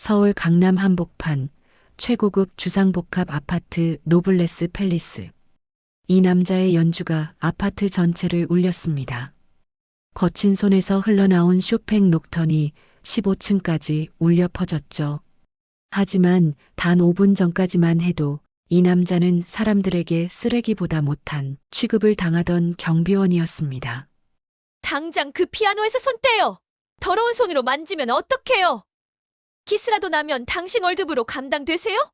서울 강남 한복판 최고급 주상복합 아파트 노블레스 팰리스. 이 남자의 연주가 아파트 전체를 울렸습니다. 거친 손에서 흘러나온 쇼팽 녹턴이 15층까지 울려 퍼졌죠. 하지만 단 5분 전까지만 해도 이 남자는 사람들에게 쓰레기보다 못한 취급을 당하던 경비원이었습니다. 당장 그 피아노에서 손 떼요. 더러운 손으로 만지면 어떡해요? 기스라도 나면 당신 월급으로 감당되세요?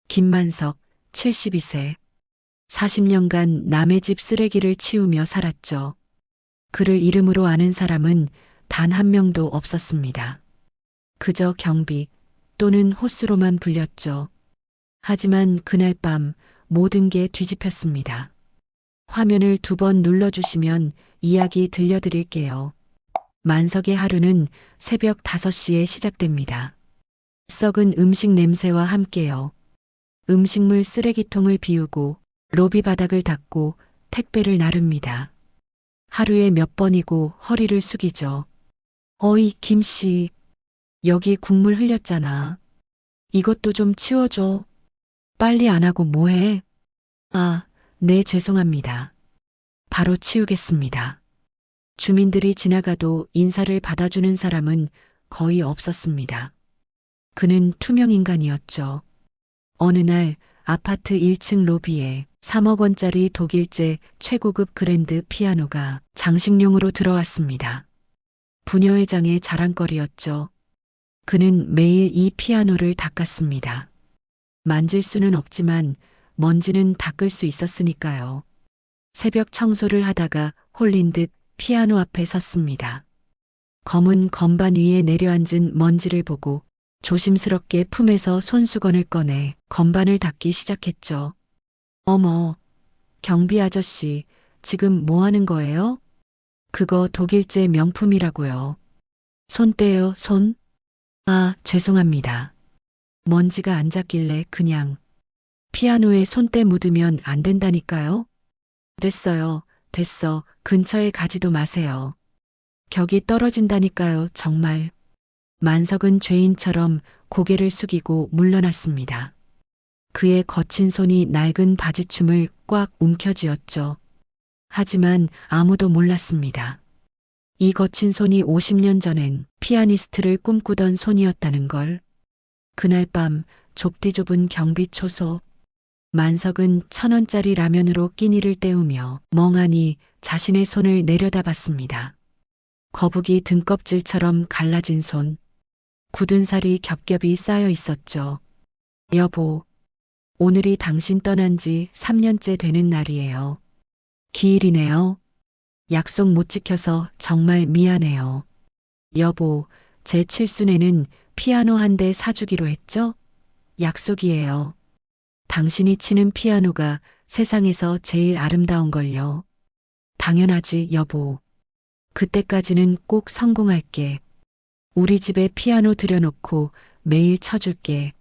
김만석, 72세. 40년간 남의 집 쓰레기를 치우며 살았죠. 그를 이름으로 아는 사람은 단 한 명도 없었습니다. 그저 경비 또는 호스로만 불렸죠. 하지만 그날 밤 모든 게 뒤집혔습니다. 화면을 2번 눌러주시면 이야기 들려드릴게요. 만석의 하루는 새벽 5시에 시작됩니다. 썩은 음식 냄새와 함께요. 음식물 쓰레기통을 비우고 로비 바닥을 닦고 택배를 나릅니다. 하루에 몇 번이고 허리를 숙이죠. 어이, 김씨. 여기 국물 흘렸잖아. 이것도 좀 치워줘. 빨리 안 하고 뭐해? 아, 네, 죄송합니다. 바로 치우겠습니다. 주민들이 지나가도 인사를 받아주는 사람은 거의 없었습니다. 그는 투명 인간이었죠. 어느 날 아파트 1층 로비에 3억 원짜리 독일제 최고급 그랜드 피아노가 장식용으로 들어왔습니다. 부녀회장의 자랑거리였죠. 그는 매일 이 피아노를 닦았습니다. 만질 수는 없지만 먼지는 닦을 수 있었으니까요. 새벽 청소를 하다가 홀린 듯 피아노 앞에 섰습니다. 검은 건반 위에 내려앉은 먼지를 보고 조심스럽게 품에서 손수건을 꺼내 건반을 닦기 시작했죠. 어머, 경비 아저씨, 지금 뭐 하는 거예요? 그거 독일제 명품이라고요. 손 떼요, 손? 아, 죄송합니다. 먼지가 안 닿길래 그냥. 피아노에 손때 묻으면 안 된다니까요? 됐어요, 됐어. 근처에 가지도 마세요. 격이 떨어진다니까요, 정말. 만석은 죄인처럼 고개를 숙이고 물러났습니다. 그의 거친 손이 낡은 바지춤을 꽉 움켜쥐었죠. 하지만 아무도 몰랐습니다. 이 거친 손이 50년 전엔 피아니스트를 꿈꾸던 손이었다는 걸. 그날 밤 좁디 좁은 경비 초소. 만석은 1,000원짜리 라면으로 끼니를 때우며 멍하니 자신의 손을 내려다봤습니다. 거북이 등껍질처럼 갈라진 손. 굳은 살이 겹겹이 쌓여 있었죠. 여보, 오늘이 당신 떠난 지 3년째 되는 날이에요. 기일이네요. 약속 못 지켜서 정말 미안해요. 여보, 제 칠순에는 피아노 한 대 사주기로 했죠? 약속이에요. 당신이 치는 피아노가 세상에서 제일 아름다운 걸요. 당연하지, 여보. 그때까지는 꼭 성공할게. 우리 집에 피아노 들여놓고 매일 쳐줄게.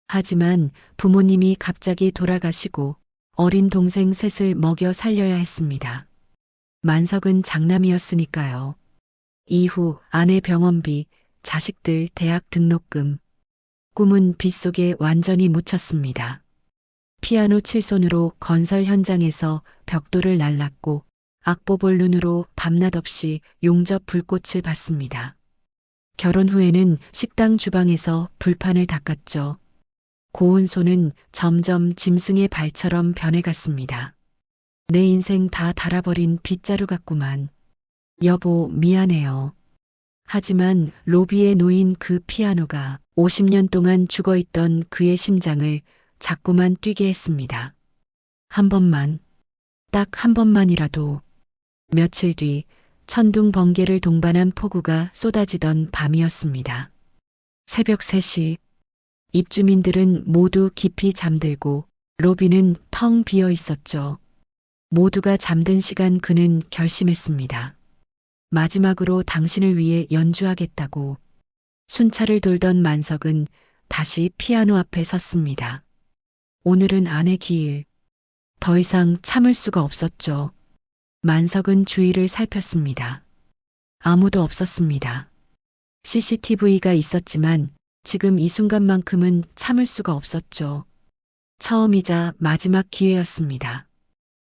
하지만 부모님이 갑자기 돌아가시고 어린 동생 셋을 먹여 살려야 했습니다. 만석은 장남이었으니까요. 이후 아내 병원비, 자식들 대학 등록금. 꿈은 빗속에 완전히 묻혔습니다. 피아노 칠손으로 건설 현장에서 벽돌을 날랐고 악보볼 눈으로 밤낮 없이 용접 불꽃을 봤습니다. 결혼 후에는 식당 주방에서 불판을 닦았죠. 고운 손은 점점 짐승의 발처럼 변해갔습니다. 내 인생 다 달아버린 빗자루 같구만. 여보, 미안해요. 하지만 로비에 놓인 그 피아노가 50년 동안 죽어있던 그의 심장을 자꾸만 뛰게 했습니다. 한 번만, 딱 한 번만이라도. 며칠 뒤 천둥 번개를 동반한 폭우가 쏟아지던 밤이었습니다. 새벽 3시, 입주민들은 모두 깊이 잠들고 로비는 텅 비어 있었죠. 모두가 잠든 시간 그는 결심했습니다. 마지막으로 당신을 위해 연주하겠다고. 순찰을 돌던 만석은 다시 피아노 앞에 섰습니다. 오늘은 아내 기일. 더 이상 참을 수가 없었죠. 만석은 주위를 살폈습니다. 아무도 없었습니다. CCTV가 있었지만 지금 이 순간만큼은 참을 수가 없었죠. 처음이자 마지막 기회였습니다.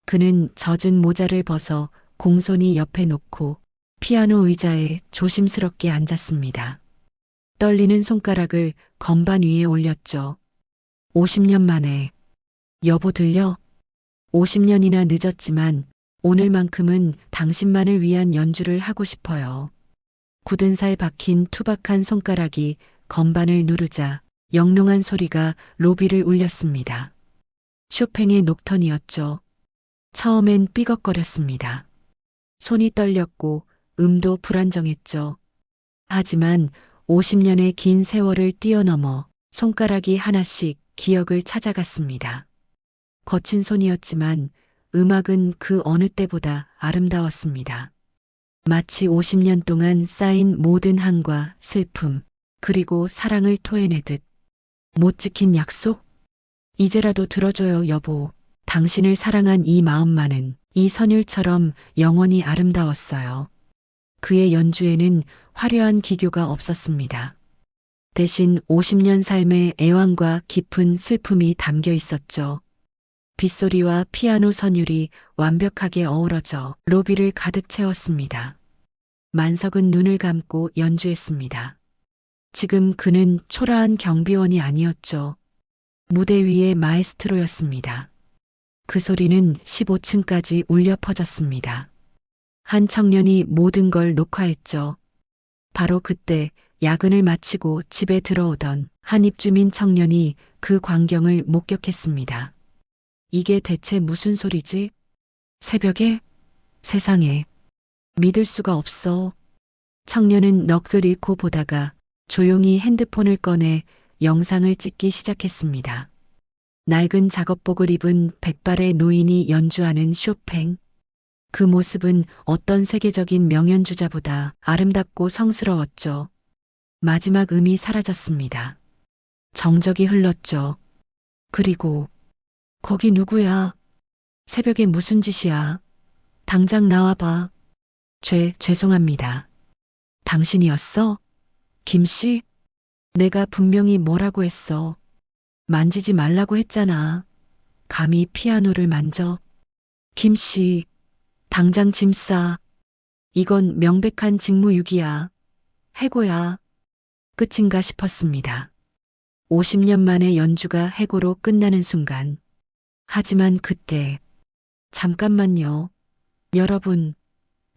그는 젖은 모자를 벗어 공손히 옆에 놓고 피아노 의자에 조심스럽게 앉았습니다. 떨리는 손가락을 건반 위에 올렸죠. 50년 만에. 여보 들려? 50년이나 늦었지만 오늘만큼은 당신만을 위한 연주를 하고 싶어요. 굳은 살 박힌 투박한 손가락이 건반을 누르자 영롱한 소리가 로비를 울렸습니다. 쇼팽의 녹턴이었죠. 처음엔 삐걱거렸습니다. 손이 떨렸고 음도 불안정했죠. 하지만 50년의 긴 세월을 뛰어넘어 손가락이 하나씩 기억을 찾아갔습니다. 거친 손이었지만 음악은 그 어느 때보다 아름다웠습니다. 마치 50년 동안 쌓인 모든 한과 슬픔, 그리고 사랑을 토해내듯. 못 지킨 약속? 이제라도 들어줘요, 여보. 당신을 사랑한 이 마음만은 이 선율처럼 영원히 아름다웠어요. 그의 연주에는 화려한 기교가 없었습니다. 대신 50년 삶의 애환과 깊은 슬픔이 담겨 있었죠. 빗소리와 피아노 선율이 완벽하게 어우러져 로비를 가득 채웠습니다. 만석은 눈을 감고 연주했습니다. 지금 그는 초라한 경비원이 아니었죠. 무대 위의 마에스트로였습니다. 그 소리는 15층까지 울려 퍼졌습니다. 한 청년이 모든 걸 녹화했죠. 바로 그때 야근을 마치고 집에 들어오던 한 입주민 청년이 그 광경을 목격했습니다. 이게 대체 무슨 소리지? 새벽에? 세상에. 믿을 수가 없어. 청년은 넋을 잃고 보다가 조용히 핸드폰을 꺼내 영상을 찍기 시작했습니다. 낡은 작업복을 입은 백발의 노인이 연주하는 쇼팽. 그 모습은 어떤 세계적인 명연주자보다 아름답고 성스러웠죠. 마지막 음이 사라졌습니다. 정적이 흘렀죠. 그리고 거기 누구야? 새벽에 무슨 짓이야? 당장 나와봐. 죄송합니다. 당신이었어? 김씨? 내가 분명히 뭐라고 했어. 만지지 말라고 했잖아. 감히 피아노를 만져. 김씨, 당장 짐 싸. 이건 명백한 직무유기야. 해고야. 끝인가 싶었습니다. 50년 만의 연주가 해고로 끝나는 순간. 하지만 그때, 잠깐만요. 여러분,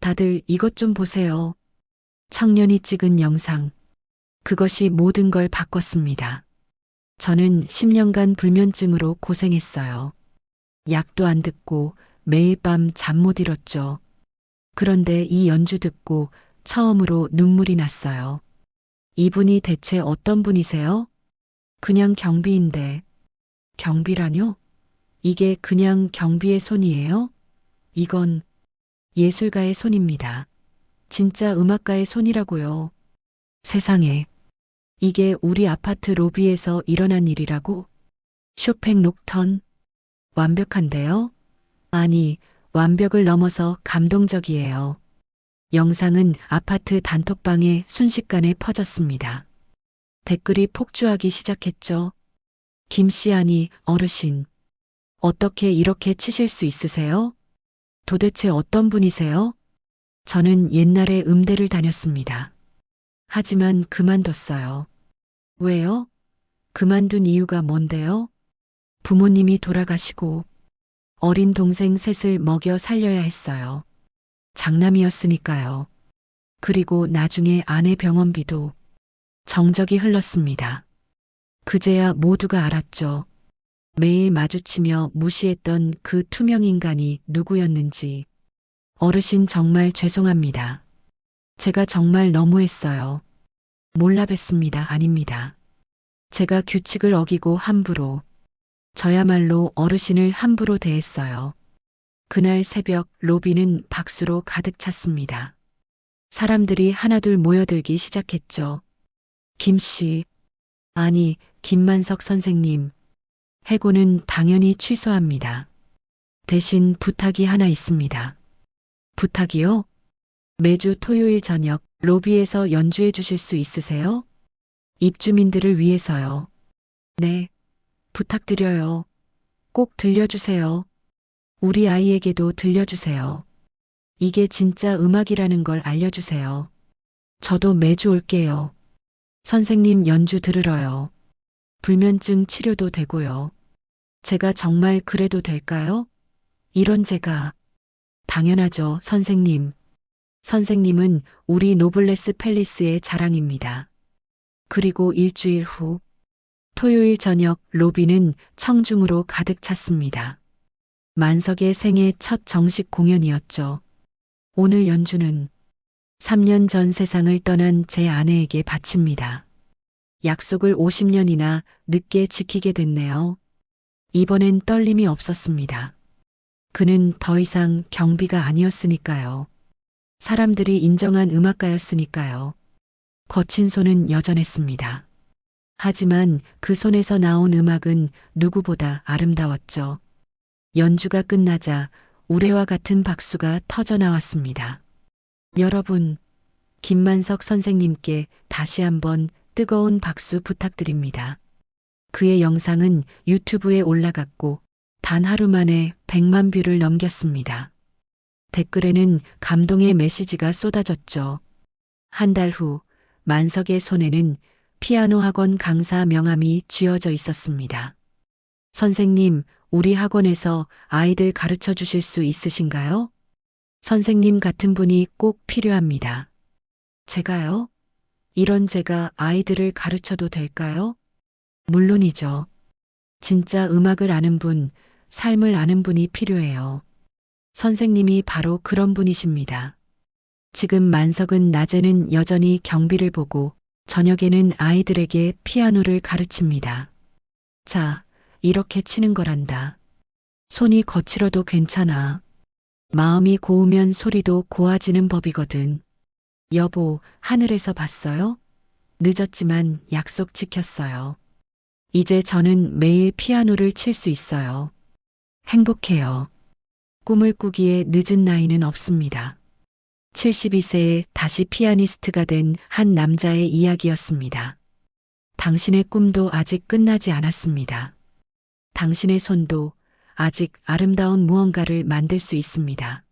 다들 이것 좀 보세요. 청년이 찍은 영상. 그것이 모든 걸 바꿨습니다. 저는 10년간 불면증으로 고생했어요. 약도 안 듣고 매일 밤 잠 못 이뤘죠. 그런데 이 연주 듣고 처음으로 눈물이 났어요. 이분이 대체 어떤 분이세요? 그냥 경비인데. 경비라뇨? 이게 그냥 경비의 손이에요? 이건 예술가의 손입니다. 진짜 음악가의 손이라고요. 세상에. 이게 우리 아파트 로비에서 일어난 일이라고? 쇼팽 녹턴. 완벽한데요? 아니, 완벽을 넘어서 감동적이에요. 영상은 아파트 단톡방에 순식간에 퍼졌습니다. 댓글이 폭주하기 시작했죠. 김씨 아니, 어르신. 어떻게 이렇게 치실 수 있으세요? 도대체 어떤 분이세요? 저는 옛날에 음대를 다녔습니다. 하지만 그만뒀어요. 왜요? 그만둔 이유가 뭔데요? 부모님이 돌아가시고 어린 동생 셋을 먹여 살려야 했어요. 장남이었으니까요. 그리고 나중에 아내 병원비도. 정적이 흘렀습니다. 그제야 모두가 알았죠. 매일 마주치며 무시했던 그 투명 인간이 누구였는지. 어르신 정말 죄송합니다. 제가 정말 너무했어요. 몰라 뵀습니다. 아닙니다. 제가 규칙을 어기고 함부로. 저야말로 어르신을 함부로 대했어요. 그날 새벽 로비는 박수로 가득 찼습니다. 사람들이 하나둘 모여들기 시작했죠. 김씨. 아니, 김만석 선생님. 해고는 당연히 취소합니다. 대신 부탁이 하나 있습니다. 부탁이요? 매주 토요일 저녁 로비에서 연주해 주실 수 있으세요? 입주민들을 위해서요. 네, 부탁드려요. 꼭 들려주세요. 우리 아이에게도 들려주세요. 이게 진짜 음악이라는 걸 알려주세요. 저도 매주 올게요. 선생님 연주 들으러요. 불면증 치료도 되고요. 제가 정말 그래도 될까요? 이런 제가. 당연하죠, 선생님. 선생님은 우리 노블레스 팰리스의 자랑입니다. 그리고 일주일 후, 토요일 저녁 로비는 청중으로 가득 찼습니다. 만석의 생애 첫 정식 공연이었죠. 오늘 연주는 3년 전 세상을 떠난 제 아내에게 바칩니다. 약속을 50년이나 늦게 지키게 됐네요. 이번엔 떨림이 없었습니다. 그는 더 이상 경비가 아니었으니까요. 사람들이 인정한 음악가였으니까요. 거친 손은 여전했습니다. 하지만 그 손에서 나온 음악은 누구보다 아름다웠죠. 연주가 끝나자 우레와 같은 박수가 터져 나왔습니다. 여러분, 김만석 선생님께 다시 한번 뜨거운 박수 부탁드립니다. 그의 영상은 유튜브에 올라갔고 단 하루 만에 100만 뷰를 넘겼습니다. 댓글에는 감동의 메시지가 쏟아졌죠. 한 달 후 만석의 손에는 피아노 학원 강사 명함이 쥐어져 있었습니다. 선생님, 우리 학원에서 아이들 가르쳐 주실 수 있으신가요? 선생님 같은 분이 꼭 필요합니다. 제가요? 이런 제가 아이들을 가르쳐도 될까요? 물론이죠. 진짜 음악을 아는 분, 삶을 아는 분이 필요해요. 선생님이 바로 그런 분이십니다. 지금 만석은 낮에는 여전히 경비를 보고 저녁에는 아이들에게 피아노를 가르칩니다. 자, 이렇게 치는 거란다. 손이 거칠어도 괜찮아. 마음이 고우면 소리도 고와지는 법이거든. 여보, 하늘에서 봤어요? 늦었지만 약속 지켰어요. 이제 저는 매일 피아노를 칠 수 있어요. 행복해요. 꿈을 꾸기에 늦은 나이는 없습니다. 72세에 다시 피아니스트가 된 한 남자의 이야기였습니다. 당신의 꿈도 아직 끝나지 않았습니다. 당신의 손도 아직 아름다운 무언가를 만들 수 있습니다.